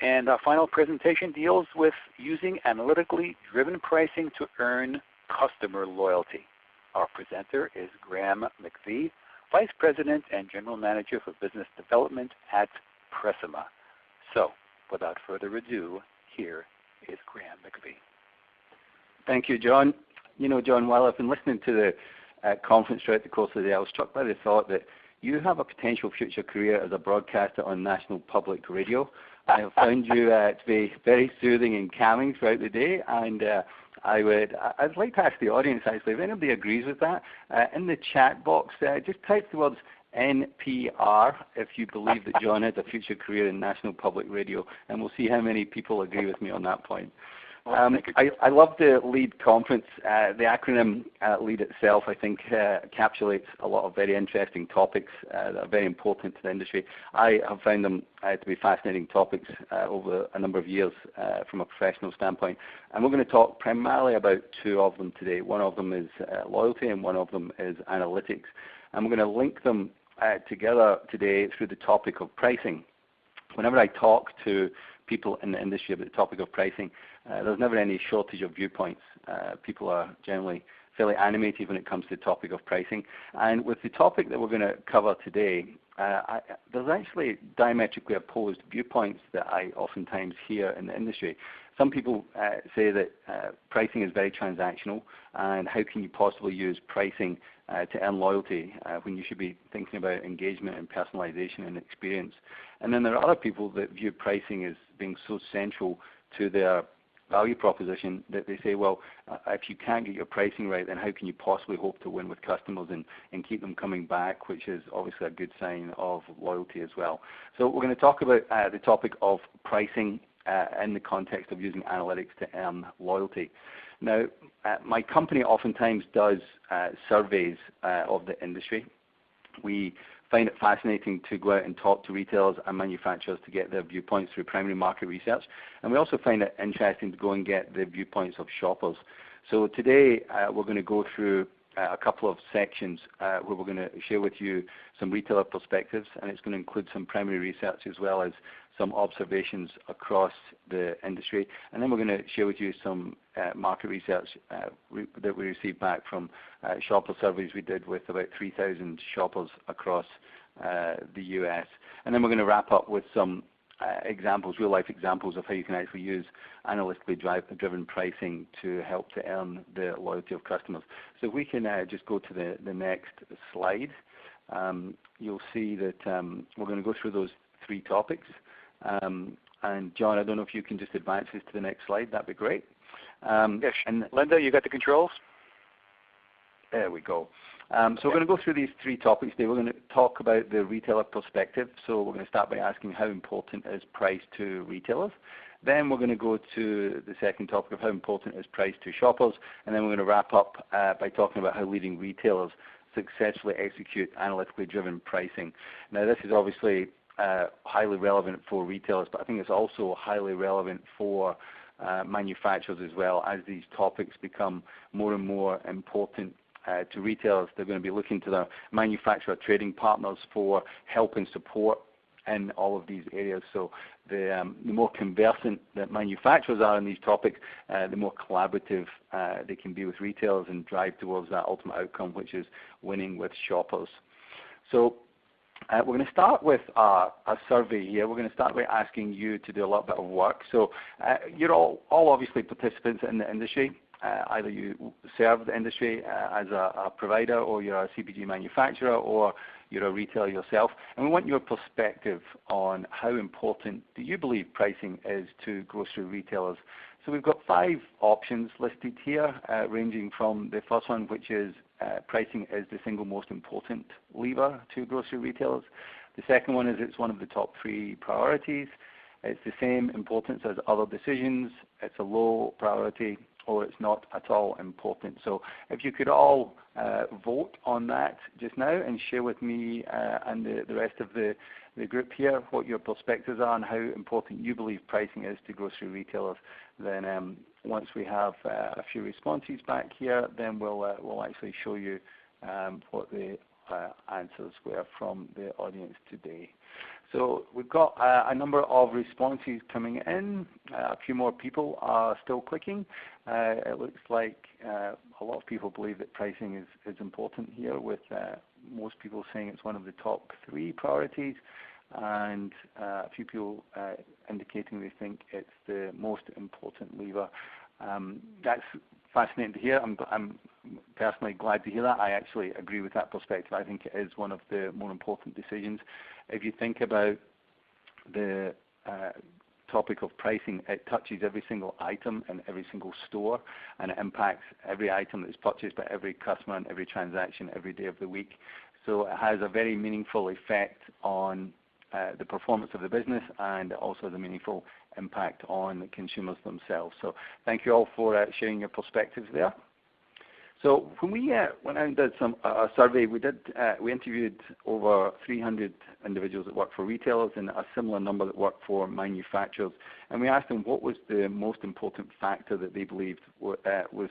And our final presentation deals with using analytically driven pricing to earn customer loyalty. Our presenter is Graeme McVie, Vice President and General Manager for Business Development at Precima. So, without further ado, here is Graeme McVie. Thank you, John. You know, John, while I've been listening to the conference throughout the course of the day, I was struck by the thought that you have a potential future career as a broadcaster on National Public Radio. I have found you to be very soothing and calming throughout the day, and I'd like to ask the audience actually if anybody agrees with that. In the chat box, just type the words NPR if you believe that John has a future career in National Public Radio, and we'll see how many people agree with me on that point. I love the LEAD conference. The acronym LEAD itself, I think, encapsulates a lot of very interesting topics that are very important to the industry. I have found them to be fascinating topics over a number of years from a professional standpoint. And we're going to talk primarily about two of them today. One of them is loyalty, and one of them is analytics. And we're going to link them together today through the topic of pricing. Whenever I talk to people in the industry about the topic of pricing, there's never any shortage of viewpoints. People are generally fairly animated when it comes to the topic of pricing. And with the topic that we're going to cover today, there's actually diametrically opposed viewpoints that I oftentimes hear in the industry. Some people say that pricing is very transactional, and how can you possibly use pricing to earn loyalty when you should be thinking about engagement and personalization and experience. And then there are other people that view pricing as being so central to their value proposition that they say, well, if you can't get your pricing right, then how can you possibly hope to win with customers and keep them coming back, which is obviously a good sign of loyalty as well. So we're going to talk about the topic of pricing in the context of using analytics to earn loyalty. Now, my company oftentimes does surveys of the industry. We find it fascinating to go out and talk to retailers and manufacturers to get their viewpoints through primary market research. And we also find it interesting to go and get the viewpoints of shoppers. So today we're going to go through a couple of sections where we're going to share with you some retailer perspectives, and it's going to include some primary research as well as some observations across the industry. And then we're going to share with you some market research that we received back from shopper surveys we did with about 3,000 shoppers across the US. And then we're going to wrap up with some examples, real-life examples of how you can actually use analytically driven pricing to help to earn the loyalty of customers. So if we can just go to the next slide, you'll see that we're going to go through those three topics. And John, I don't know if you can just advance us to the next slide. That'd be great. Yes. And Linda, you got the controls? There we go. So we're going to go through these three topics today. We're going to talk about the retailer perspective. So we're going to start by asking how important is price to retailers. Then we're going to go to the second topic of how important is price to shoppers. And then we're going to wrap up by talking about how leading retailers successfully execute analytically driven pricing. Now, this is obviously highly relevant for retailers, but I think it's also highly relevant for manufacturers as well. As these topics become more and more important to retailers, they're going to be looking to their manufacturer trading partners for help and support in all of these areas. So the more conversant that manufacturers are in these topics, the more collaborative they can be with retailers and drive towards that ultimate outcome, which is winning with shoppers. So we're going to start with a survey here. We're going to start by asking you to do a little bit of work. So you're all obviously participants in the industry. Either you serve the industry as a provider, or you're a CPG manufacturer, or you're a retailer yourself. And we want your perspective on how important do you believe pricing is to grocery retailers. So we've got 5 options listed here, ranging from the first one, which is pricing is the single most important lever to grocery retailers. The second one is it's one of the top 3 priorities. It's the same importance as other decisions. It's a low priority, or it's not at all important. So if you could all vote on that just now and share with me and the rest of the group here what your perspectives are and how important you believe pricing is to grocery retailers, then once we have a few responses back here, then we'll actually show you what the answers were from the audience today. So we've got a number of responses coming in. A few more people are still clicking. It looks like a lot of people believe that pricing is important here, with most people saying it's one of the top 3 priorities, and a few people indicating they think it's the most important lever. That's fascinating to hear. I'm personally glad to hear that. I actually agree with that perspective. I think it is one of the more important decisions. If you think about the topic of pricing, it touches every single item in every single store, and it impacts every item that is purchased by every customer and every transaction every day of the week. So it has a very meaningful effect on the performance of the business, and it also has a meaningful impact on the consumers themselves. So thank you all for sharing your perspectives there. So when we went out and did a survey, we interviewed over 300 individuals that work for retailers and a similar number that work for manufacturers, and we asked them what was the most important factor that they believed was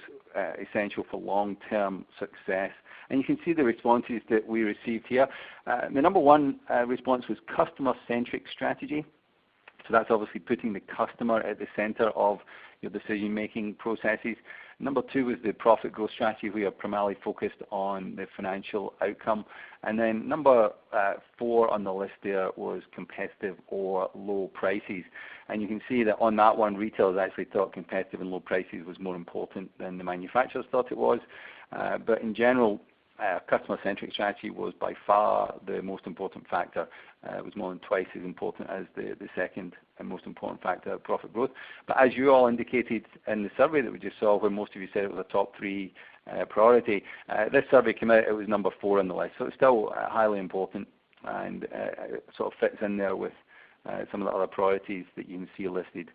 essential for long-term success. And you can see the responses that we received here. The number 1 response was customer-centric strategy. So that's obviously putting the customer at the center of your decision-making processes. Number 2 was the profit growth strategy. We are primarily focused on the financial outcome. And then number 4 on the list there was competitive or low prices. And you can see that on that one, retailers actually thought competitive and low prices was more important than the manufacturers thought it was. But in general, customer-centric strategy was by far the most important factor. It was more than twice as important as the second and most important factor, profit growth. But as you all indicated in the survey that we just saw, where most of you said it was a top 3 priority, this survey came out, it was number 4 on the list. So it's still highly important, and it sort of fits in there with some of the other priorities that you can see listed.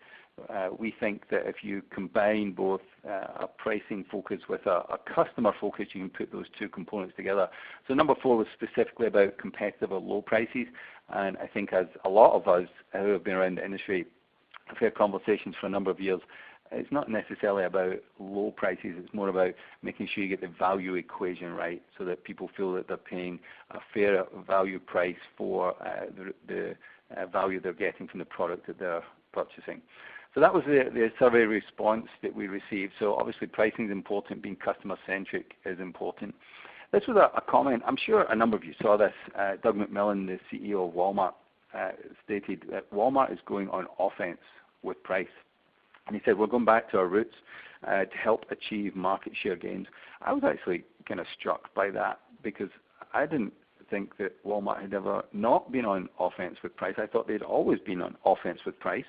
We think that if you combine both a pricing focus with a customer focus, you can put those 2 components together. So number 4 was specifically about competitive or low prices, and I think as a lot of us who have been around the industry have had conversations for a number of years, it's not necessarily about low prices, it's more about making sure you get the value equation right, so that people feel that they're paying a fair value price for the value they're getting from the product that they're purchasing. So that was the survey response that we received. So obviously pricing is important, being customer-centric is important. This was a comment, I'm sure a number of you saw this. Doug McMillon, the CEO of Walmart, stated that Walmart is going on offense with price. And he said, we're going back to our roots to help achieve market share gains. I was actually kind of struck by that, because I didn't think that Walmart had ever not been on offense with price. I thought they'd always been on offense with price.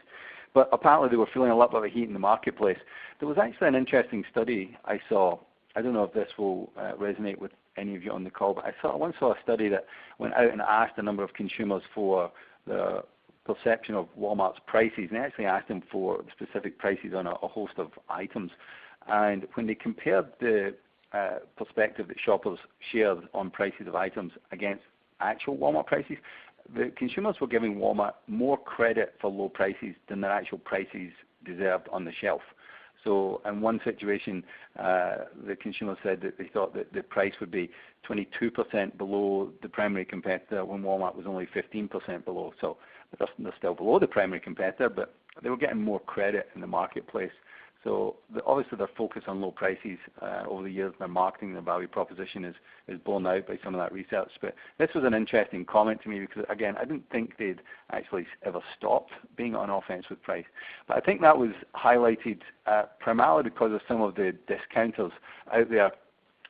But apparently they were feeling a lot of heat in the marketplace. There was actually an interesting study I saw. I don't know if this will resonate with any of you on the call, but I once saw a study that went out and asked a number of consumers for the perception of Walmart's prices, and they actually asked them for specific prices on a host of items. And when they compared the perspective that shoppers shared on prices of items against actual Walmart prices, the consumers were giving Walmart more credit for low prices than their actual prices deserved on the shelf. So in one situation, the consumer said that they thought that the price would be 22% below the primary competitor when Walmart was only 15% below. So they're still below the primary competitor, but they were getting more credit in the marketplace. So obviously their focus on low prices over the years, their marketing, their value proposition is borne out by some of that research. But this was an interesting comment to me, because again, I didn't think they'd actually ever stopped being on offense with price. But I think that was highlighted primarily because of some of the discounters out there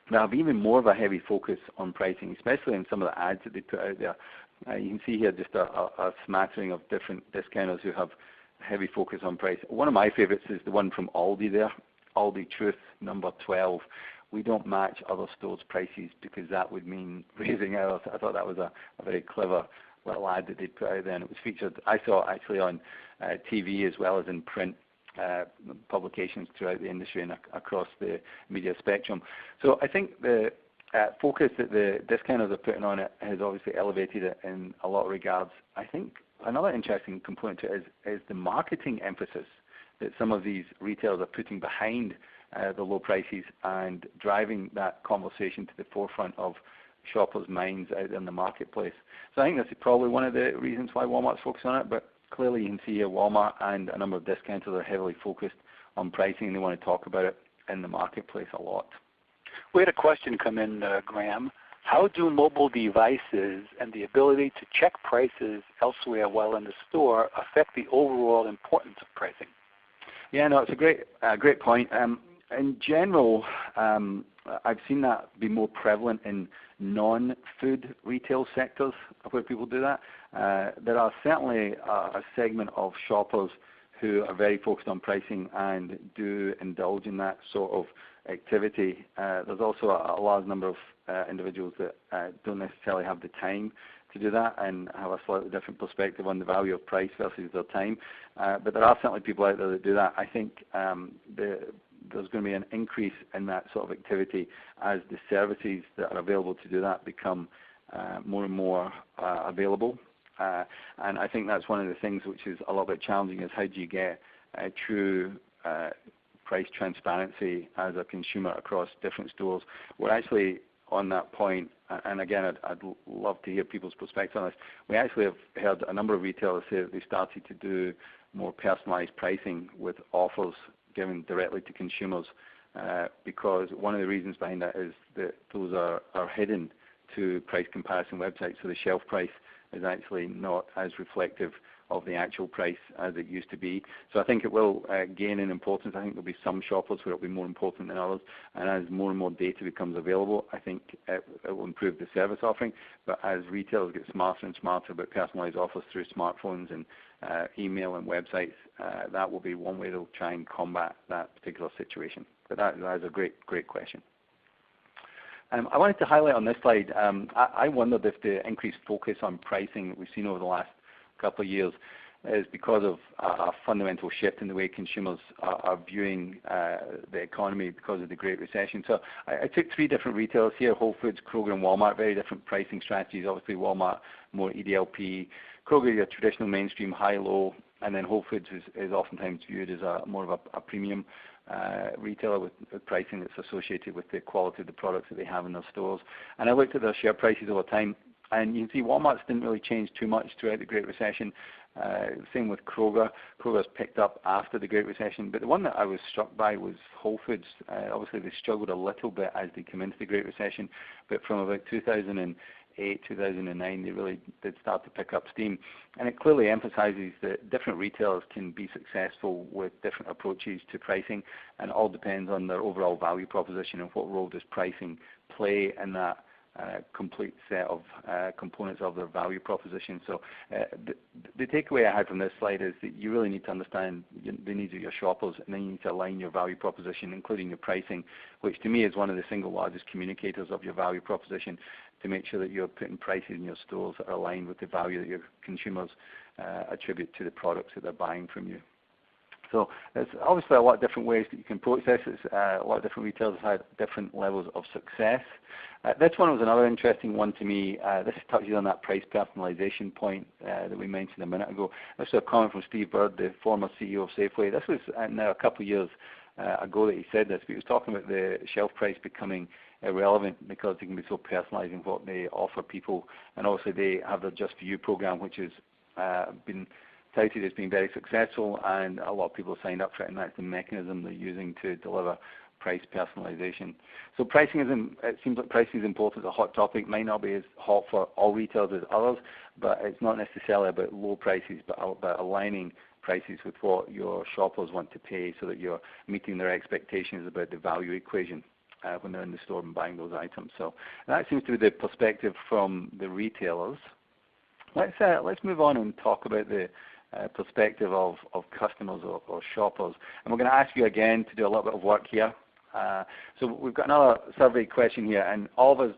that have even more of a heavy focus on pricing, especially in some of the ads that they put out there. You can see here just a smattering of different discounters who have heavy focus on price. One of my favorites is the one from Aldi there, Aldi Truth number 12. We don't match other stores' prices because that would mean raising ours. I thought that was a very clever little ad that they put out there, and it was featured, I saw it actually on TV as well as in print publications throughout the industry and across the media spectrum. So I think the focus that the discounters are putting on it has obviously elevated it in a lot of regards. I think another interesting component to it is the marketing emphasis that some of these retailers are putting behind the low prices and driving that conversation to the forefront of shoppers' minds out in the marketplace. So I think this is probably one of the reasons why Walmart's focused on it, but clearly you can see here Walmart and a number of discounters are heavily focused on pricing, and they want to talk about it in the marketplace a lot. We had a question come in, Graeme. How do mobile devices and the ability to check prices elsewhere while in the store affect the overall importance of pricing? Yeah, no, it's a great point. In general, I've seen that be more prevalent in non-food retail sectors where people do that. There are certainly a segment of shoppers who are very focused on pricing and do indulge in that sort of activity. There's also a large number of individuals that don't necessarily have the time to do that and have a slightly different perspective on the value of price versus their time. But there are certainly people out there that do that. I think there's going to be an increase in that sort of activity as the services that are available to do that become more and more available. And I think that's one of the things which is a little bit challenging, is how do you get true price transparency as a consumer across different stores. We're actually on that point, and again, I'd love to hear people's perspective on this. We actually have heard a number of retailers say that they started to do more personalized pricing with offers given directly to consumers, because one of the reasons behind that is that those are hidden to price comparison websites, so the shelf price is actually not as reflective of the actual price as it used to be. So I think it will gain in importance. I think there'll be some shoppers where it will be more important than others, and as more and more data becomes available, I think it will improve the service offering. But as retailers get smarter and smarter about personalized offers through smartphones and email and websites, that will be one way they'll try and combat that particular situation. But that is a great question. I wanted to highlight on this slide, I wondered if the increased focus on pricing that we've seen over the last couple of years is because of a fundamental shift in the way consumers are viewing the economy because of the Great Recession. So I took three different retailers here: Whole Foods, Kroger, and Walmart. Very different pricing strategies. Obviously, Walmart more EDLP, Kroger your traditional mainstream high-low, and then Whole Foods is oftentimes viewed as more of a premium retailer with pricing that's associated with the quality of the products that they have in their stores. And I looked at their share prices over time, and you can see Walmart's didn't really change too much throughout the Great Recession. Same with Kroger. Kroger's picked up after the Great Recession. But the one that I was struck by was Whole Foods. Obviously, they struggled a little bit as they came into the Great Recession, but from about 2008, 2009, they really did start to pick up steam. And it clearly emphasizes that different retailers can be successful with different approaches to pricing, and all depends on their overall value proposition and what role does pricing play in that complete set of components of their value proposition. So the takeaway I had from this slide is that you really need to understand the needs of your shoppers, and then you need to align your value proposition, including your pricing, which to me is one of the single largest communicators of your value proposition, to make sure that you're putting prices in your stores that are aligned with the value that your consumers attribute to the products that they're buying from you. So there's obviously a lot of different ways that you can approach this. A lot of different retailers have had different levels of success. This one was another interesting one to me. This touches on that price personalization point that we mentioned a minute ago. This is a comment from Steve Bird, the former CEO of Safeway. This was now a couple of years ago that he said this, but he was talking about the shelf price becoming irrelevant because they can be so personalized in what they offer people. And obviously they have their Just For You program, which has been touted as being very successful, and a lot of people signed up for it, and that's the mechanism they're using to deliver price personalization. So pricing it seems like pricing is important. It's a hot topic. Might not be as hot for all retailers as others, but it's not necessarily about low prices, but about aligning prices with what your shoppers want to pay, so that you're meeting their expectations about the value equation when they're in the store and buying those items. So that seems to be the perspective from the retailers. Let's move on and talk about the perspective of customers or shoppers. And we're going to ask you again to do a little bit of work here. So we've got another survey question here, and all of us,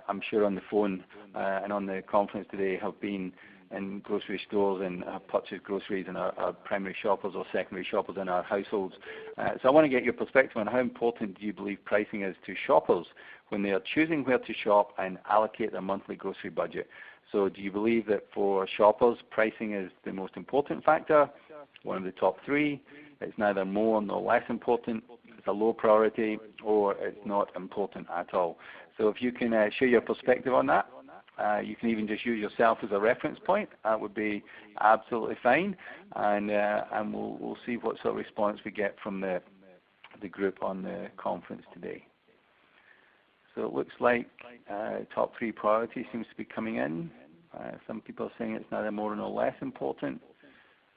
I'm sure, on the phone and on the conference today have been in grocery stores and have purchased groceries and are primary shoppers or secondary shoppers in our households. So I want to get your perspective on how important do you believe pricing is to shoppers when they are choosing where to shop and allocate their monthly grocery budget. So do you believe that for shoppers, pricing is the most important factor, one of the top three? It's neither more nor less important, it's a low priority, or it's not important at all? So if you can share your perspective on that, you can even just use yourself as a reference point. That would be absolutely fine, and we'll see what sort of response we get from the group on the conference today. So it looks like top 3 priorities seems to be coming in. Some people are saying it's neither more nor less important.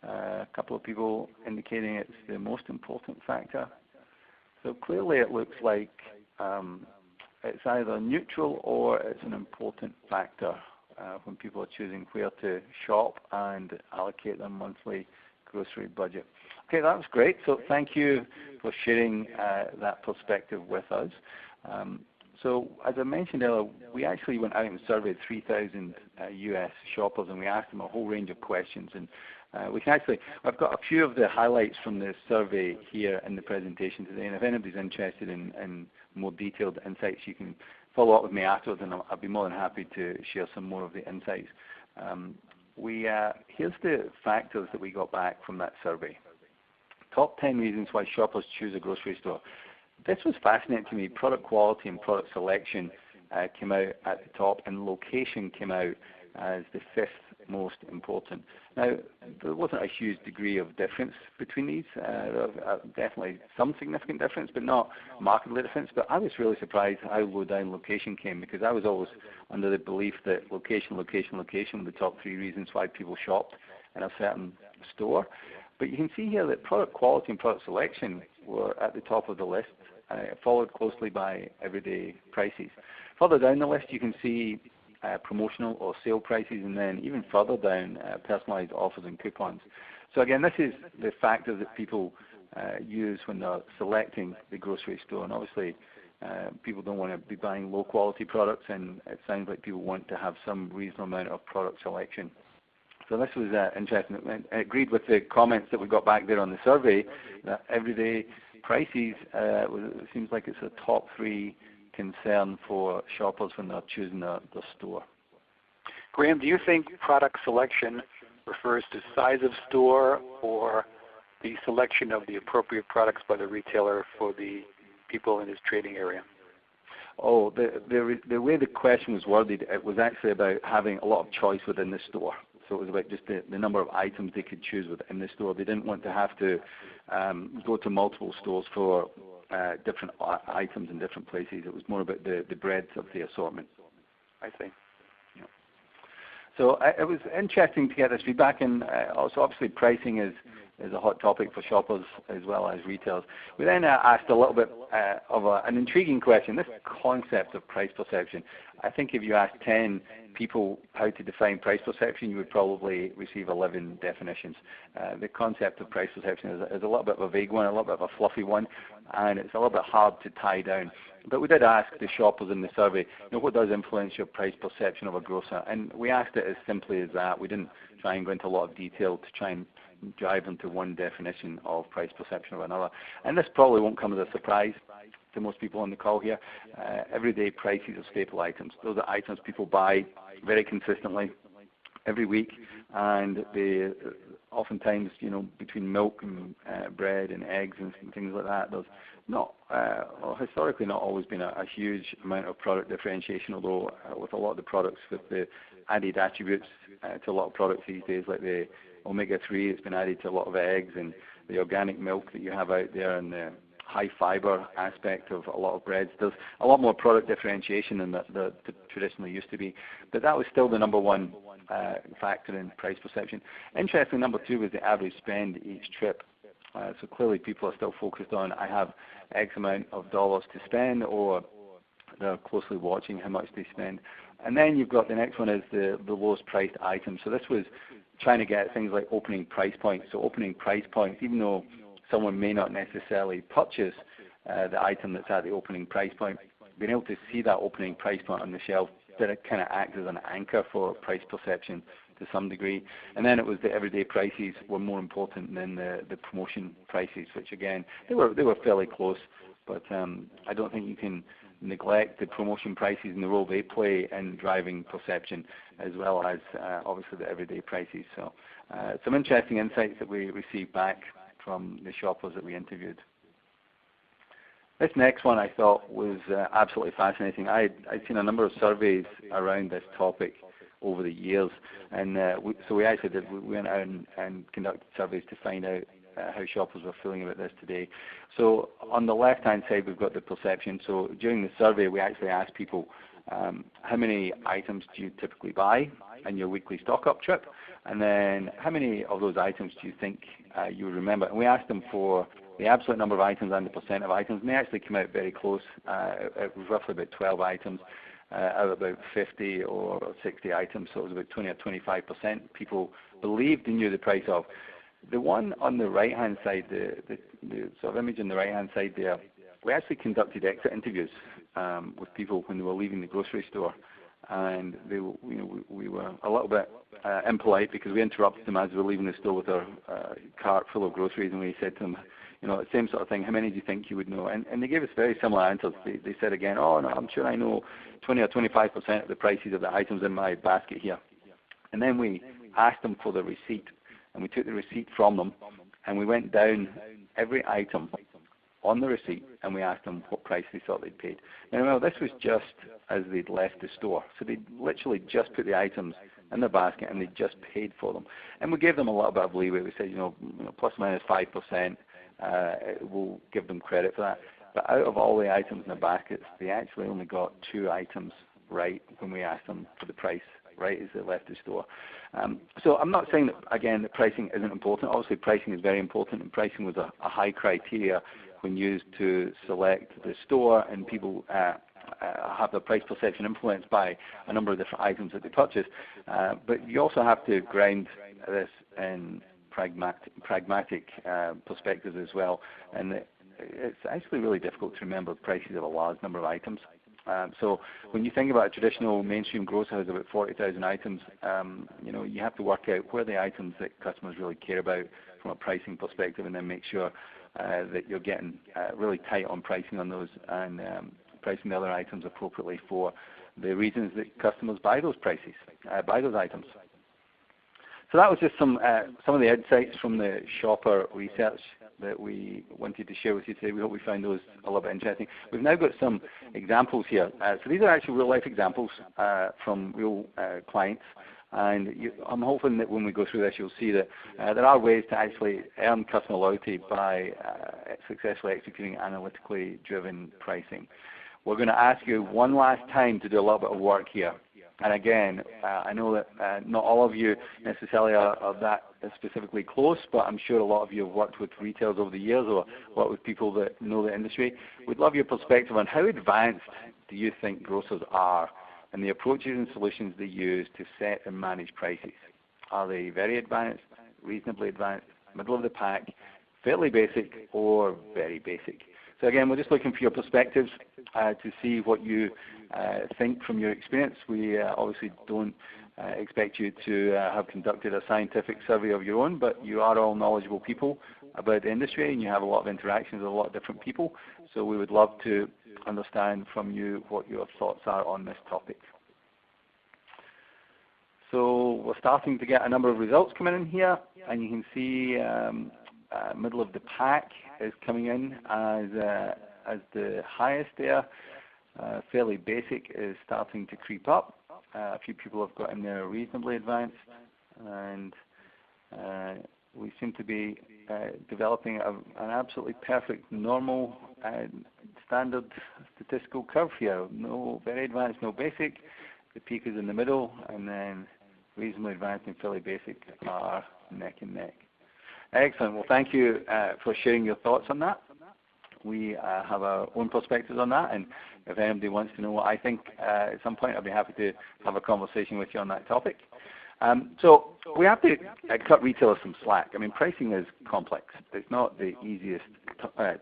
A couple of people indicating it's the most important factor. So clearly it looks like it's either neutral or it's an important factor when people are choosing where to shop and allocate their monthly grocery budget. Okay, that was great. So thank you for sharing that perspective with us. So as I mentioned earlier, we actually went out and surveyed 3,000 US shoppers, and we asked them a whole range of questions. And we can actually, I've got a few of the highlights from the survey here in the presentation today, and if anybody's interested in more detailed insights, you can follow up with me afterwards, and I'll be more than happy to share some more of the insights. Here's the factors that we got back from that survey. Top 10 reasons why shoppers choose a grocery store. This was fascinating to me. Product quality and product selection came out at the top, and location came out as the 5th most important. Now, there wasn't a huge degree of difference between these. Definitely some significant difference, but not markedly different. But I was really surprised how low down location came, because I was always under the belief that location were the top 3 reasons why people shopped in a certain store. But you can see here that product quality and product selection were at the top of the list, followed closely by everyday prices. Further down the list, you can see promotional or sale prices, and then even further down, personalized offers and coupons. So again, this is the factor that people use when they're selecting the grocery store. And obviously, people don't want to be buying low quality products, and it sounds like people want to have some reasonable amount of product selection. So this was interesting. I agreed with the comments that we got back there on the survey that everyday prices it seems like it's a top 3 concern for shoppers when they're choosing their store. Graeme, do you think product selection refers to size of store or the selection of the appropriate products by the retailer for the people in his trading area? Oh, the way the question was worded, it was actually about having a lot of choice within the store. So it was about just the number of items they could choose within the store. They didn't want to have to go to multiple stores for different items in different places. It was more about the breadth of the assortment. I see. Yeah. So it was interesting to get this feedback, and also obviously pricing is a hot topic for shoppers as well as retailers. We then asked a little bit of an intriguing question, this concept of price perception. I think if you asked 10 people how to define price perception, you would probably receive 11 definitions. The concept of price perception is a little bit of a vague one, a little bit of a fluffy one, and it's a little bit hard to tie down. But we did ask the shoppers in the survey, what does influence your price perception of a grocer? And we asked it as simply as that. We didn't try and go into a lot of detail to try and drive into one definition of price perception of another. And this probably won't come as a surprise to most people on the call here. Everyday prices of staple items. Those are items people buy very consistently every week, and they oftentimes, between milk and bread and eggs and things like that, there's not, or historically not always been a huge amount of product differentiation, although with a lot of the products with the added attributes to a lot of products these days, like the omega-3, it's been added to a lot of eggs, and the organic milk that you have out there, and the high fiber aspect of a lot of breads. There's a lot more product differentiation than there traditionally used to be, but that was still the number 1 factor in price perception. Interesting, number 2 was the average spend each trip. So clearly people are still focused on, I have X amount of dollars to spend, or they're closely watching how much they spend. And then you've got the next one is the lowest priced item. So this was trying to get things like opening price points. So opening price points, even though someone may not necessarily purchase the item that's at the opening price point, being able to see that opening price point on the shelf, that it kind of acts as an anchor for price perception to some degree. And then it was the everyday prices were more important than the promotion prices, which again, they were fairly close, but I don't think you can neglect the promotion prices and the role they play in driving perception, as well as obviously the everyday prices. So some interesting insights that we received back from the shoppers that we interviewed. This next one I thought was absolutely fascinating. I'd seen a number of surveys around this topic over the years, and so we actually did. We went out and conducted surveys to find out how shoppers were feeling about this today. So on the left-hand side, we've got the perception. So during the survey, we actually asked people, how many items do you typically buy in your weekly stock-up trip? And then how many of those items do you think you would remember? And we asked them for the absolute number of items and the percent of items, and they actually came out very close. It was roughly about 12 items out of about 50 or 60 items, so it was about 20 or 25% people believed they knew the price of. The one on the right-hand side, the sort of image on the right-hand side there, we actually conducted exit interviews with people when they were leaving the grocery store, and they, we were a little bit impolite because we interrupted them as they were leaving the store with their cart full of groceries, and we said to them, the same sort of thing, how many do you think you would know? And they gave us very similar answers. They said again, oh no, I'm sure I know 20 or 25% of the prices of the items in my basket here. And then we asked them for the receipt, and we took the receipt from them, and we went down every item on the receipt, and we asked them what price they thought they'd paid. Now remember, this was just as they'd left the store, so they literally just put the items in their basket and they just paid for them. And we gave them a little bit of leeway. We said, plus or minus 5%. We'll give them credit for that. But out of all the items in the baskets, they actually only got 2 items right when we asked them for the price right as they left the store. So I'm not saying that, again, that pricing isn't important. Obviously, pricing is very important, and pricing was a high criteria when used to select the store, and people have their price perception influenced by a number of different items that they purchase. But you also have to ground this in pragmatic perspectives as well, and it's actually really difficult to remember prices of a large number of items. So when you think about a traditional mainstream grocer has about 40,000 items, you have to work out where the items that customers really care about from a pricing perspective, and then make sure that you're getting really tight on pricing on those, and pricing the other items appropriately for the reasons that customers buy those items. So that was just some of the insights from the shopper research that we wanted to share with you today. We hope we found those a little bit interesting. We've now got some examples here. So these are actually real-life examples from real clients. And I'm hoping that when we go through this, you'll see that there are ways to actually earn customer loyalty by successfully executing analytically driven pricing. We're going to ask you one last time to do a little bit of work here. And again, I know that not all of you necessarily are that specifically close, but I'm sure a lot of you have worked with retailers over the years or worked with people that know the industry. We'd love your perspective on how advanced do you think grocers are and the approaches and solutions they use to set and manage prices. Are they very advanced, reasonably advanced, middle of the pack, fairly basic, or very basic? So again, we're just looking for your perspectives to see what you think from your experience. We obviously don't expect you to have conducted a scientific survey of your own, but you are all knowledgeable people about the industry, and you have a lot of interactions with a lot of different people. So we would love to understand from you what your thoughts are on this topic. So we're starting to get a number of results coming in here, and you can see middle of the pack is coming in as the highest there. Fairly basic is starting to creep up. A few people have got in there reasonably advanced, and we seem to be developing an absolutely perfect, normal, standard statistical curve here. No very advanced, no basic. The peak is in the middle, and then reasonably advanced and fairly basic are neck and neck. Excellent. Well, thank you for sharing your thoughts on that. We have our own perspectives on that, and if anybody wants to know what I think at some point, I'll be happy to have a conversation with you on that topic. So we have to cut retailers some slack. I mean, pricing is complex. It's not the easiest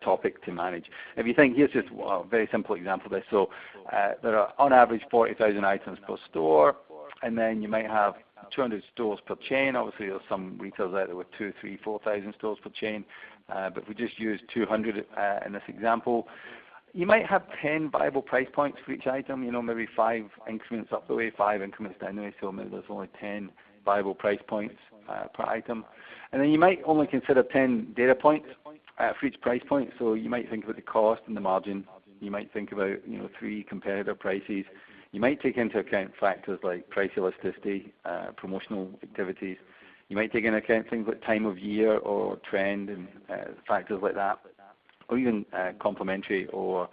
topic to manage. If you think, here's just a very simple example of this. So there are on average 40,000 items per store, and then you might have 200 stores per chain. Obviously, there's some retailers out there with 2,000, 3,000, 4,000 stores per chain. But if we just use 200 in this example, you might have 10 viable price points for each item, maybe 5 increments up the way, 5 increments down the way, so maybe there's only 10 viable price points per item. And then you might only consider 10 data points for each price point. So you might think about the cost and the margin. You might think about 3 competitor prices. You might take into account factors like price elasticity, promotional activities. You might take into account things like time of year or trend and factors like that, or even complementary or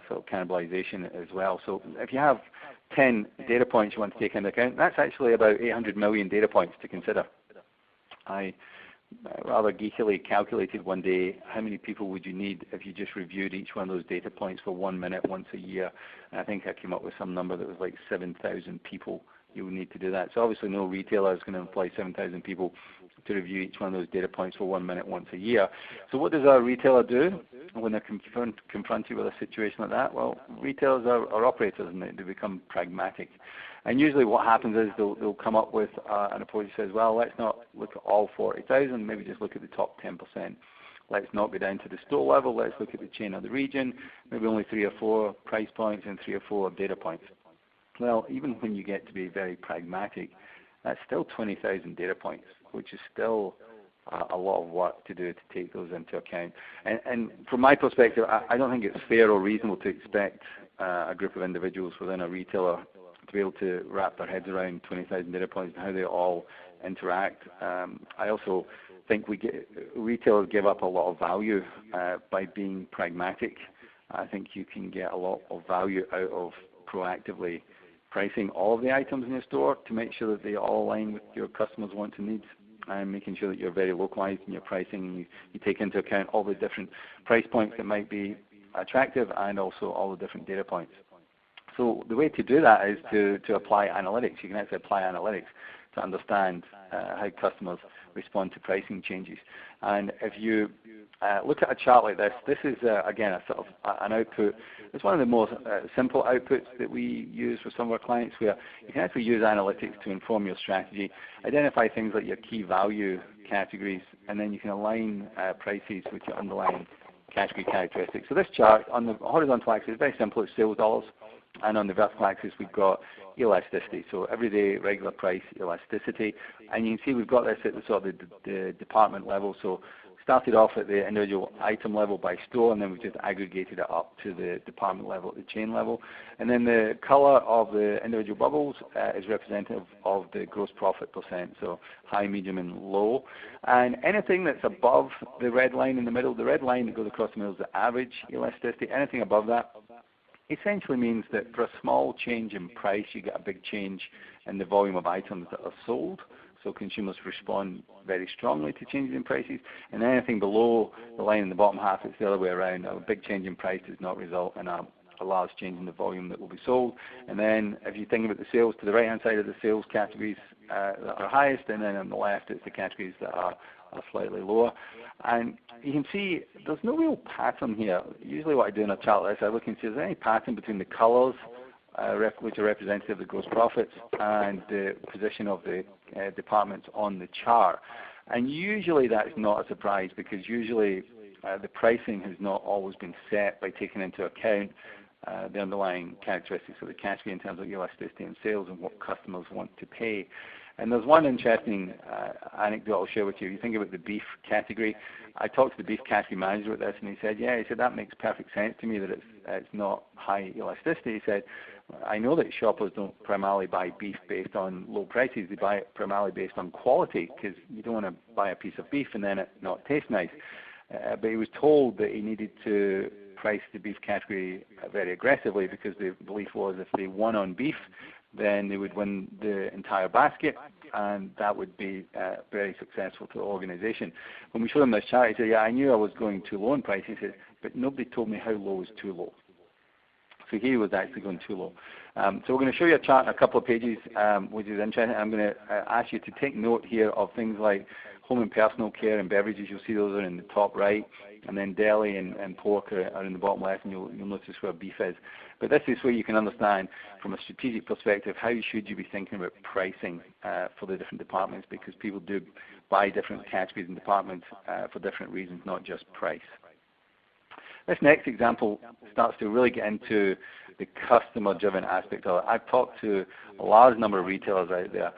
sort of cannibalization as well. So if you have 10 data points you want to take into account, that's actually about 800 million data points to consider. I rather geekily calculated one day how many people would you need if you just reviewed each one of those data points for 1 minute once a year. And I think I came up with some number that was like 7,000 people you would need to do that. So obviously no retailer is going to employ 7,000 people to review each one of those data points for 1 minute once a year. So what does a retailer do when they're confronted with a situation like that? Well, retailers are operators, and they become pragmatic. And usually what happens is they'll come up with an approach that says, well, let's not look at all 40,000, maybe just look at the top 10%. Let's not go down to the store level, let's look at the chain of the region, maybe only 3 or 4 price points and 3 or 4 data points. Well, even when you get to be very pragmatic, that's still 20,000 data points, which is still a lot of work to do to take those into account. And from my perspective, I don't think it's fair or reasonable to expect a group of individuals within a retailer to be able to wrap their heads around 20,000 data points and how they all interact. I also think retailers give up a lot of value by being pragmatic. I think you can get a lot of value out of proactively pricing all of the items in your store to make sure that they all align with your customers' wants and needs, and making sure that you're very localized in your pricing and you take into account all the different price points that might be attractive and also all the different data points. So the way to do that is to apply analytics. You can actually apply analytics to understand how customers respond to pricing changes. And if you look at a chart like this, this is again a sort of an output. It's one of the most simple outputs that we use for some of our clients, where you can actually use analytics to inform your strategy, identify things like your key value categories, and then you can align prices with your underlying category characteristics. So this chart on the horizontal axis is very simple. It's sales dollars. And on the vertical axis, we've got elasticity, so everyday regular price elasticity. And you can see we've got this at the sort of the department level. So started off at the individual item level by store, and then we've just aggregated it up to the department level, at the chain level. And then the color of the individual bubbles is representative of the gross profit percent, so high, medium, and low. And anything that's above the red line in the middle, the red line that goes across the middle is the average elasticity. Anything above that essentially means that for a small change in price, you get a big change in the volume of items that are sold. So consumers respond very strongly to changes in prices. And anything below the line in the bottom half, it's the other way around. A big change in price does not result in a large change in the volume that will be sold. And then if you think about the sales, to the right-hand side of the sales categories that are highest, and then on the left it's the categories that are slightly lower. And you can see there's no real pattern here. Usually what I do in a chart like this, I look and see is there any pattern between the colors, which are representative of the gross profits, and the position of the departments on the chart. And usually that's not a surprise, because usually the pricing has not always been set by taking into account the underlying characteristics of the category in terms of elasticity and sales and what customers want to pay. And there's one interesting anecdote I'll share with you. You think about the beef category. I talked to the beef category manager with this, and he said, that makes perfect sense to me that it's not high elasticity. He said, I know that shoppers don't primarily buy beef based on low prices. They buy it primarily based on quality, because you don't want to buy a piece of beef and then it not taste nice. But he was told that he needed to price the beef category very aggressively, because the belief was if they won on beef, then they would win the entire basket, and that would be very successful to the organization. When we showed him this chart, he said, I knew I was going too low in price. He said, but nobody told me how low is too low. So he was actually going too low. So we're going to show you a chart in a couple of pages, which is interesting. I'm going to ask you to take note here of things like home and personal care and beverages. You'll see those are in the top right, and then deli and pork are in the bottom left, and you'll notice where beef is. But this is where you can understand from a strategic perspective how should you be thinking about pricing for the different departments, because people do buy different categories and departments for different reasons, not just price. This next example starts to really get into the customer-driven aspect of it. I've talked to a large number of retailers out there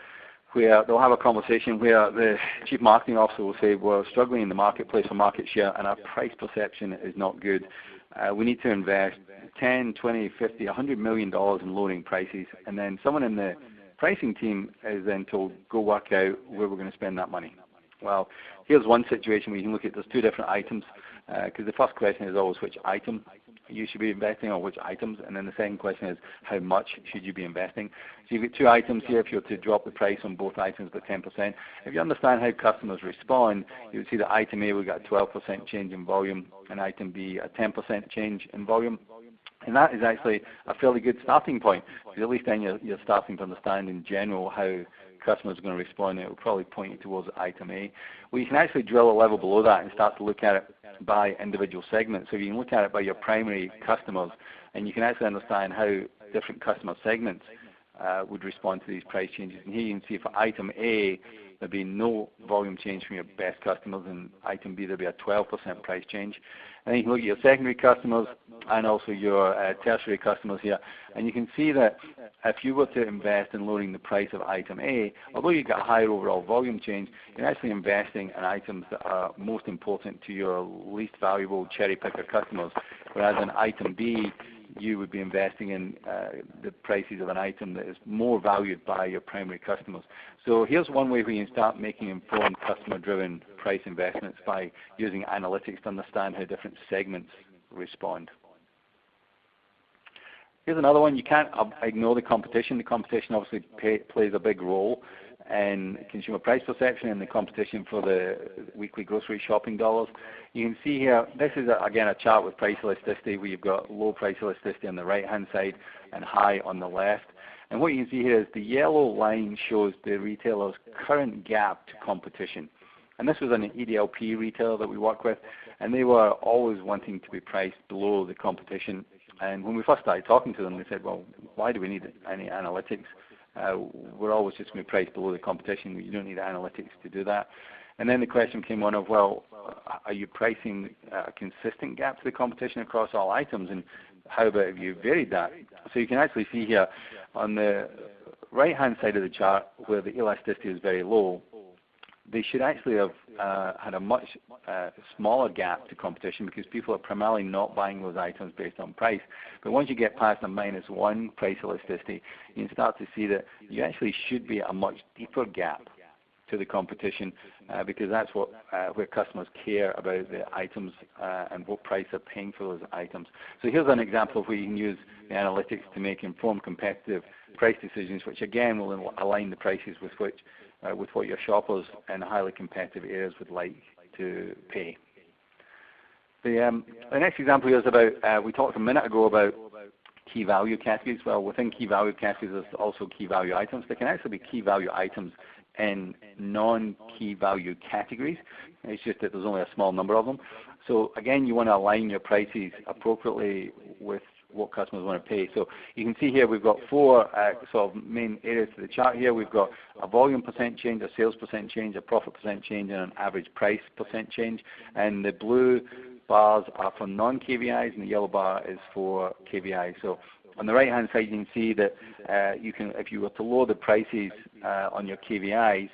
where they'll have a conversation where the chief marketing officer will say, we're struggling in the marketplace for market share and our price perception is not good. We need to invest 10, 20, 50, $100 million in lowering prices, and then someone in the pricing team is then told, go work out where we're going to spend that money. Well, here's one situation where you can look at, there's two different items, because the first question is always which item you should be investing on, which items, and then the second question is how much should you be investing. So you've got two items here. If you were to drop the price on both items by 10%, if you understand how customers respond, you would see that item A, we've got a 12% change in volume, and item B, a 10% change in volume. And that is actually a fairly good starting point, because at least then you're starting to understand in general how customers are going to respond. It will probably point you towards item A. Well, you can actually drill a level below that and start to look at it by individual segments. So you can look at it by your primary customers, and you can actually understand how different customer segments would respond to these price changes. And here you can see for item A, there'd be no volume change from your best customers, and item B, there'd be a 12% price change. And then you can look at your secondary customers and also your tertiary customers here, and you can see that if you were to invest in lowering the price of item A, although you get a higher overall volume change, you're actually investing in items that are most important to your least valuable cherry picker customers, whereas in item B, you would be investing in the prices of an item that is more valued by your primary customers. So here's one way where you can start making informed customer-driven price investments by using analytics to understand how different segments respond. Here's another one. You can't ignore the competition. The competition obviously plays a big role in consumer price perception and the competition for the weekly grocery shopping dollars. You can see here, this is again a chart with price elasticity where you've got low price elasticity on the right-hand side and high on the left. And what you can see here is the yellow line shows the retailer's current gap to competition. And this was an EDLP retailer that we work with, and they were always wanting to be priced below the competition. And when we first started talking to them, they said, well, why do we need any analytics? We're always just going to be priced below the competition. You don't need analytics to do that. And then the question came on of, well, are you pricing a consistent gap to the competition across all items? And how about if you varied that? So you can actually see here on the right-hand side of the chart where the elasticity is very low, they should actually have had a much smaller gap to competition because people are primarily not buying those items based on price. But once you get past a -1 price elasticity, you can start to see that you actually should be a much deeper gap to the competition because that's what where customers care about the items and what price they're paying for those items. So here's an example of where you can use the analytics to make informed competitive price decisions, which again will align the prices with what your shoppers in highly competitive areas would like to pay. The next example here is about, we talked a minute ago about key value categories. Well, within key value categories there's also key value items. There can actually be key value items in non-key value categories. It's just that there's only a small number of them. So again, you want to align your prices appropriately with what customers want to pay. So you can see here we've got four sort of main areas to the chart here. We've got a volume percent change, a sales percent change, a profit percent change, and an average price percent change. And the blue bars are for non-KVIs and the yellow bar is for KVIs. So on the right-hand side you can see that you can, if you were to lower the prices on your KVIs,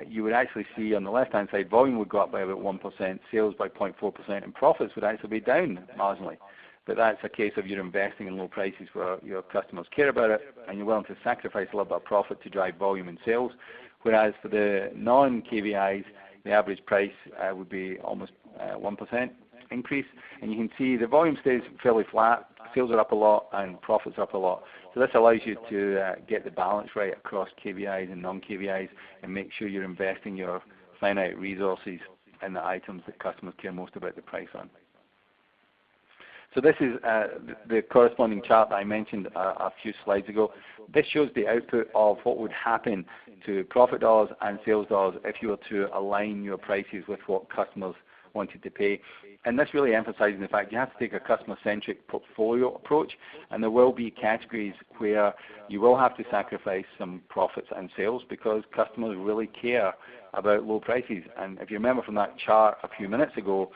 you would actually see on the left-hand side volume would go up by about 1%, sales by 0.4%, and profits would actually be down marginally. But that's a case of you're investing in low prices where your customers care about it and you're willing to sacrifice a little bit of profit to drive volume and sales. Whereas for the non-KVIs, the average price would be almost 1% increase. And you can see the volume stays fairly flat, sales are up a lot, and profits are up a lot. So this allows you to get the balance right across KVIs and non-KVIs and make sure you're investing your finite resources in the items that customers care most about the price on. So this is the corresponding chart that I mentioned a few slides ago. This shows the output of what would happen to profit dollars and sales dollars if you were to align your prices with what customers wanted to pay. And this really emphasizes the fact you have to take a customer-centric portfolio approach, and there will be categories where you will have to sacrifice some profits and sales because customers really care about low prices. And if you remember from that chart a few minutes ago,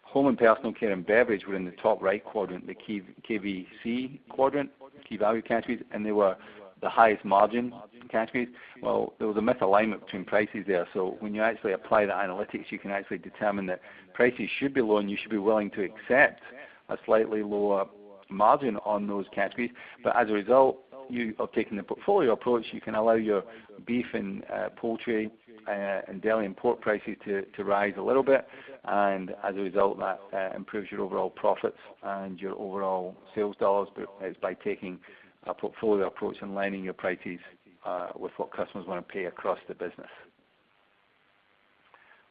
home and personal care and beverage were in the top right quadrant, the KVC quadrant, key value categories, and they were the highest margin categories, well, there was a misalignment between prices there. So when you actually apply the analytics, you can actually determine that prices should be low and you should be willing to accept a slightly lower margin on those categories. But as a result, you are taking the portfolio approach. You can allow your beef and poultry and dairy and pork prices to rise a little bit, and as a result, that improves your overall profits and your overall sales dollars. But it's by taking a portfolio approach and lining your prices with what customers want to pay across the business.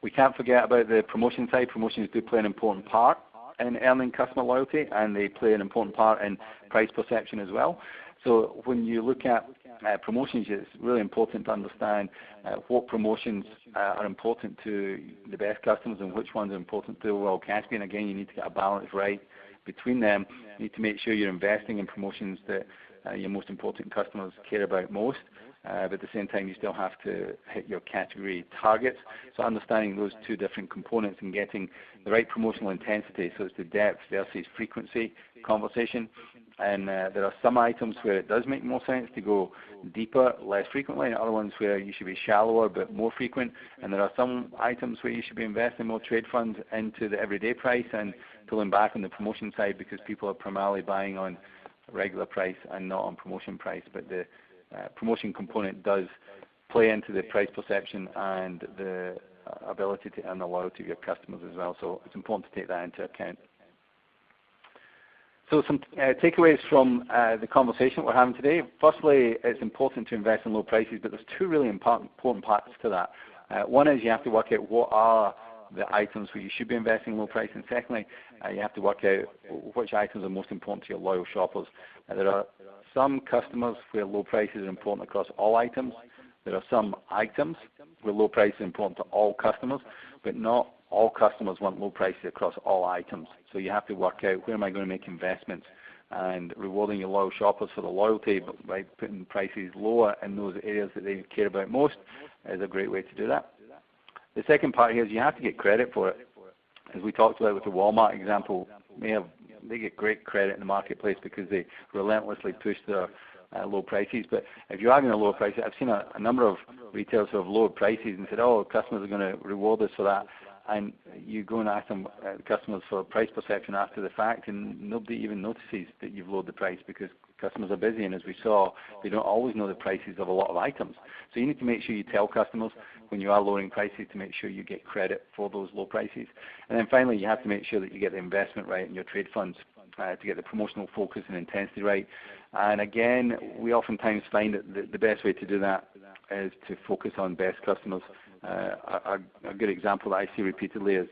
We can't forget about the promotion side. Promotions do play an important part in earning customer loyalty, and they play an important part in price perception as well. So when you look at promotions, it's really important to understand what promotions are important to the best customers and which ones are important to the overall category. And again, you need to get a balance right between them. You need to make sure you're investing in promotions that your most important customers care about most. But at the same time, you still have to hit your category targets. So understanding those two different components and getting the right promotional intensity, so it's the depth versus frequency conversation. And there are some items where it does make more sense to go deeper, less frequently, and other ones where you should be shallower but more frequent. And there are some items where you should be investing more trade funds into the everyday price and pulling back on the promotion side because people are primarily buying on regular price and not on promotion price. But the promotion component does play into the price perception and the ability to earn the loyalty of your customers as well. So it's important to take that into account. So some takeaways from the conversation we're having today. Firstly, it's important to invest in low prices, but there's two really important parts to that. One is you have to work out what are the items where you should be investing in low price, and secondly, you have to work out which items are most important to your loyal shoppers. There are some customers where low prices are important across all items. There are some items where low price is important to all customers, but not all customers want low prices across all items. So you have to work out where am I going to make investments, and rewarding your loyal shoppers for the loyalty by putting prices lower in those areas that they care about most is a great way to do that. The second part here is you have to get credit for it. As we talked about with the Walmart example, they get great credit in the marketplace because they relentlessly push their low prices. But if you're having a lower price, I've seen a number of retailers who have lowered prices and said, oh, customers are going to reward us for that. And you go and ask them, customers, for price perception after the fact, and nobody even notices that you've lowered the price because customers are busy, and as we saw, they don't always know the prices of a lot of items. So you need to make sure you tell customers when you are lowering prices to make sure you get credit for those low prices. And then finally, you have to make sure that you get the investment right in your trade funds to get the promotional focus and intensity right. And again, we oftentimes find that the best way to do that is to focus on best customers. A good example that I see repeatedly is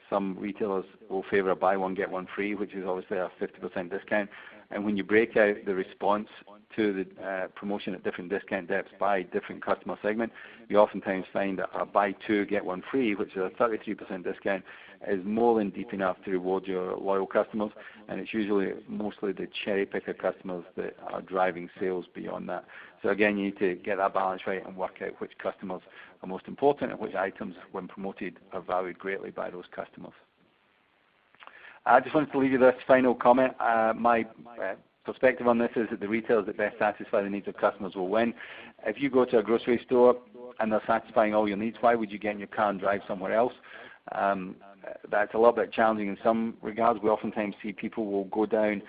some retailers will favour a buy one get one free, which is obviously a 50% discount. And when you break out the response to the promotion at different discount depths by different customer segment, you oftentimes find that a buy two get one free, which is a 33% discount, is more than deep enough to reward your loyal customers. And it's usually mostly the cherry picker customers that are driving sales beyond that. So again, you need to get that balance right and work out which customers are most important and which items, when promoted, are valued greatly by those customers. I just wanted to leave you this final comment. My perspective on this is that the retailers that best satisfy the needs of customers will win. If you go to a grocery store and they're satisfying all your needs, why would you get in your car and drive somewhere else? That's a little bit challenging in some regards. We oftentimes see people will go down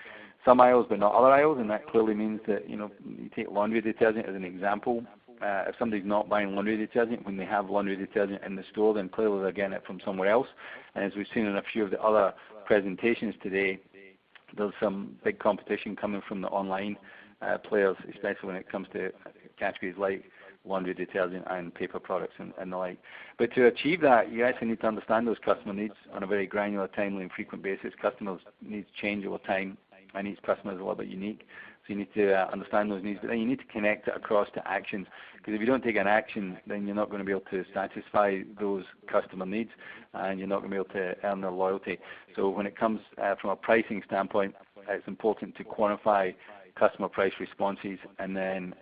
some aisles but not other aisles, and that clearly means that, you take laundry detergent as an example. If somebody's not buying laundry detergent when they have laundry detergent in the store, then clearly they're getting it from somewhere else. And as we've seen in a few of the other presentations today, there's some big competition coming from the online players, especially when it comes to categories like laundry detergent and paper products and the like. But to achieve that, you actually need to understand those customer needs on a very granular, timely and frequent basis. Customers' needs change over time, and each customer is a little bit unique. So you need to understand those needs, but then you need to connect it across to actions, because if you don't take an action, then you're not going to be able to satisfy those customer needs, and you're not going to be able to earn their loyalty. So when it comes from a pricing standpoint, it's important to quantify customer price responses and then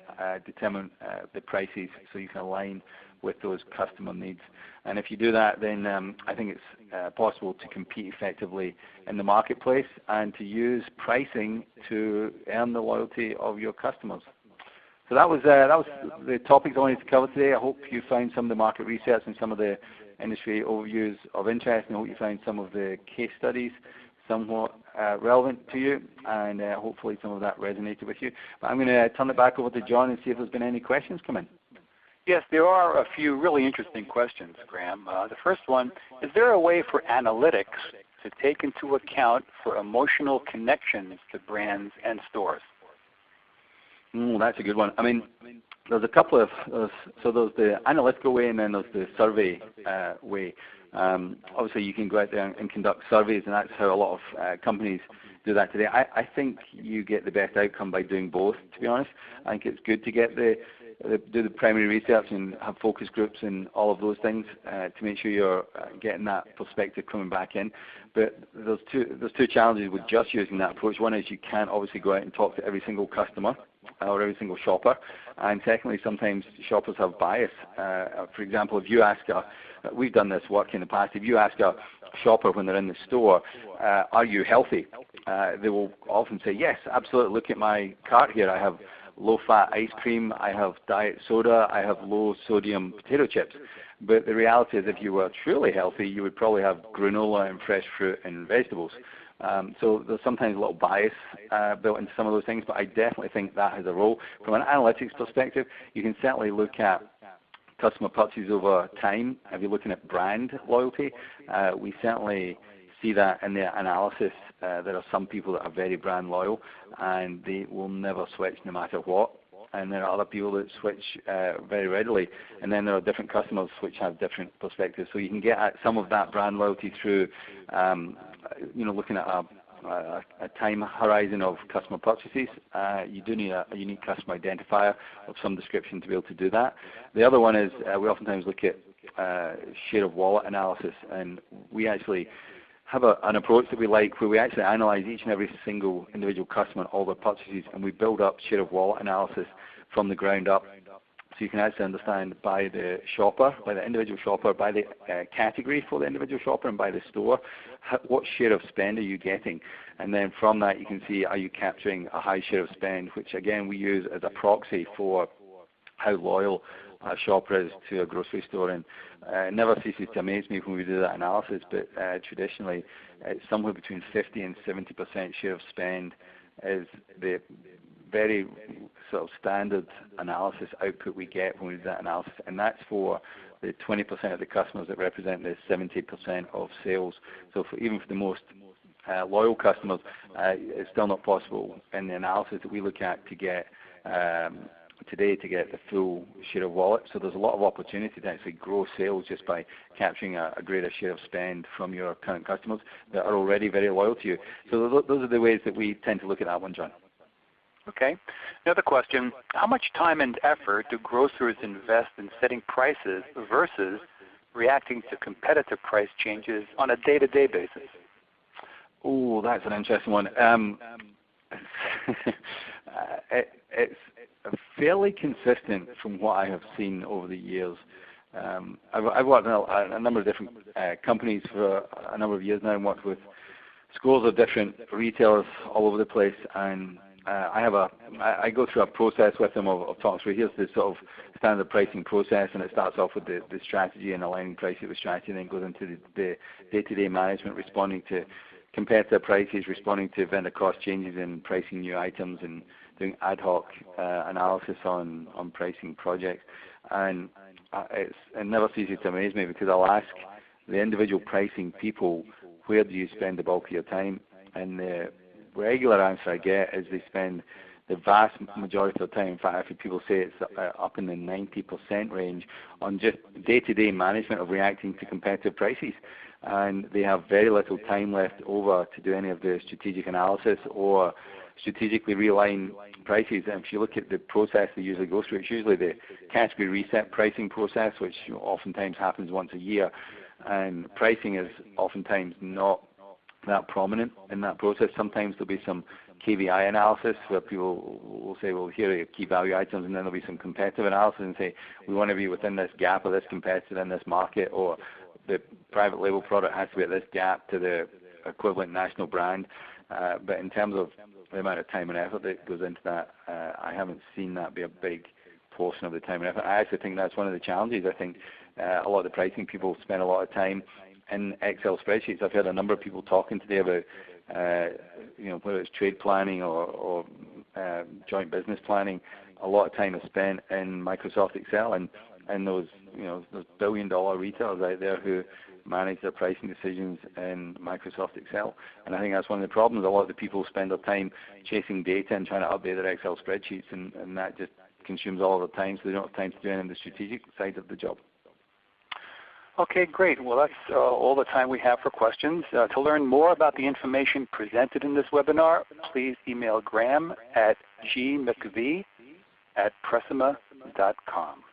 determine the prices so you can align with those customer needs. And if you do that, then I think it's possible to compete effectively in the marketplace and to use pricing to earn the loyalty of your customers. So that was the topics I wanted to cover today. I hope you found some of the market research and some of the industry overviews of interest, and I hope you found some of the case studies somewhat relevant to you, and hopefully some of that resonated with you. But I'm going to turn it back over to John and see if there's been any questions come in. Yes, there are a few really interesting questions, Graeme. The first one, is there a way for analytics to take into account for emotional connections to brands and stores? That's a good one. I mean, there's a couple of, so there's the analytical way and then there's the survey way. Obviously you can go out there and conduct surveys, and that's how a lot of companies do that today. I think you get the best outcome by doing both, to be honest. I think it's good to get do the primary research and have focus groups and all of those things to make sure you're getting that perspective coming back in. But there's two challenges with just using that approach. One is you can't obviously go out and talk to every single customer or every single shopper. And secondly, sometimes shoppers have bias. For example, if you ask we've done this work in the past, if you ask a shopper when they're in the store, are you healthy? They will often say, yes, absolutely. Look at my cart here. I have low-fat ice cream, I have diet soda, I have low-sodium potato chips. But the reality is if you were truly healthy, you would probably have granola and fresh fruit and vegetables. So there's sometimes a little bias built into some of those things, but I definitely think that has a role. From an analytics perspective, you can certainly look at customer purchases over time. If you're looking at brand loyalty, we certainly see that in the analysis. There are some people that are very brand loyal and they will never switch no matter what. And there are other people that switch very readily. And then there are different customers which have different perspectives. So you can get at some of that brand loyalty through looking at a time horizon of customer purchases. You do need a unique customer identifier of some description to be able to do that. The other one is we oftentimes look at share of wallet analysis, and we actually have an approach that we like where we actually analyze each and every single individual customer and all their purchases, and we build up share of wallet analysis from the ground up. So you can actually understand by the shopper, by the individual shopper, by the category for the individual shopper, and by the store, what share of spend are you getting? And then from that you can see, are you capturing a high share of spend, which again we use as a proxy for how loyal a shopper is to a grocery store. And it never ceases to amaze me when we do that analysis, but traditionally it's somewhere between 50 and 70% share of spend is the very sort of standard analysis output we get when we do that analysis, and that's for the 20% of the customers that represent the 70% of sales. So even for the most loyal customers, it's still not possible in the analysis that we look at to get today to get the full share of wallet. So there's a lot of opportunity to actually grow sales just by capturing a greater share of spend from your current customers that are already very loyal to you. So those are the ways that we tend to look at that one, John. Okay. Another question, how much time and effort do grocers invest in setting prices versus reacting to competitive price changes on a day-to-day basis? Oh, that's an interesting one. It's fairly consistent from what I have seen over the years. I've worked in a number of different companies for a number of years now, and worked with scores of different retailers all over the place, and I go through a process with them of talking through, here's the sort of standard pricing process, and it starts off with the strategy and aligning prices with strategy, and then goes into the day-to-day management, responding to competitor prices, responding to vendor cost changes and pricing new items, and doing ad hoc analysis on pricing projects. And it never ceases to amaze me, because I'll ask the individual pricing people, where do you spend the bulk of your time? And the regular answer I get is they spend the vast majority of the time, in fact, I've heard people say it's up in the 90% range, on just day-to-day management of reacting to competitive prices. And they have very little time left over to do any of the strategic analysis or strategically realign prices. And if you look at the process they usually go through, it's usually the category reset pricing process, which oftentimes happens once a year. And pricing is oftentimes not that prominent in that process. Sometimes there'll be some KVI analysis where people will say, well, here are your key value items, and then there'll be some competitive analysis and say, we want to be within this gap or this competitor in this market, or the private label product has to be at this gap to the equivalent national brand. But in terms of the amount of time and effort that goes into that, I haven't seen that be a big portion of the time and effort. I actually think that's one of the challenges. I think a lot of the pricing people spend a lot of time in Excel spreadsheets. I've heard a number of people talking today about whether it's trade planning or joint business planning. A lot of time is spent in Microsoft Excel, and those those billion-dollar retailers out there who manage their pricing decisions in Microsoft Excel. And I think that's one of the problems. A lot of the people spend their time chasing data and trying to update their Excel spreadsheets, and that just consumes all of their time, so they don't have time to do any of the strategic side of the job. Okay, great. Well, that's all the time we have for questions. To learn more about the information presented in this webinar, please email Graeme at gmcvie@precima.com.